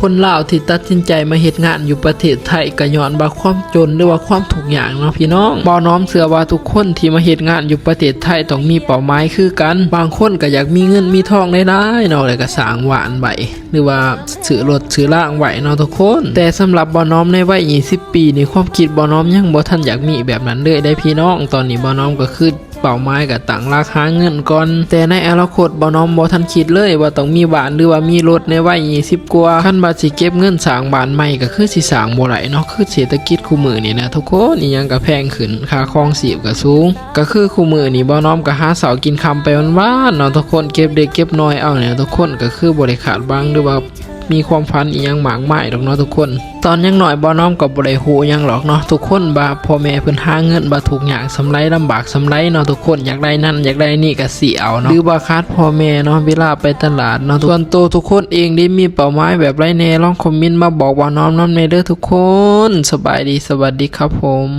คนลาวที่ตัดสินใจมาเฮ็ดงานอยู่ประเทศไทยก็ย้อนว่าความจนหรือว่าความทุกข์ยากเนาะพี่น้องบ่น้อมเชื่อว่าทุกคนที่มาเฮ็ดงานอยู่ประเทศไทยต้องมีเป้าหมายคือกันบางคนก็อยากมีเงินมีทองหลายๆเนาะแล้วก็สร้างหวานไว้หรือว่าซื้อรถซื้อร่างไว้เนาะทุกคนแต่สำหรับบ่น้อมในวัย20 ปีนี่ความคิดบ่น้อมยังบ่ทันอยากมีแบบนั้นเลยได้พี่น้องตอนนี้บ่น้อมก็คือเป้าหมายกับตั้งราคาเงินก่อนแต่ในอนาคตบ่น้อมบ่ทันคิดเลยว่าต้องมีบ้านหรือว่ามีรถในวัย20กว่าคันว่าสิเก็บเงินสร้างบ้านใหม่ก็คือสิสร้างบ่ได้เนาะคือเศรษฐกิจคู่มื้อนี่นะทุกคนอีหยังก็แพงขึ้นค่าครองชีพก็สูงก็คือคู่มื้อนี่บ่น้อมก็หาเสากินค่ำไปวันๆเนาะทุกคนเก็บเด็กเก็บน้อยเอาเนี่ยทุกคนก็คือบ่ได้ขาดบังหรือว่ามีความฝันอีหยังมากมายดอกเนาะทุกคนตอนยังน้อยบ่น้อมก็บ่ได้ฮู้หยังหรอกเนาะทุกคนว่าพ่อแม่เพิ่นหาเงินบ่ทุกอย่างสำไรลำบากสำไรเนาะทุกคนอยากได้นั่นอยากได้นี่ก็สิเอาเนาะหรือว่าขาดพ่อแม่เนาะเวลาไปตลาดเนาะส่วนตัวทุกคนเองได้มีเป้าหมายแบบไรแน่ลองคอมเมนต์มาบอกว่าน้อมในเด้อทุกคนสบายดีสวัสดีครับผม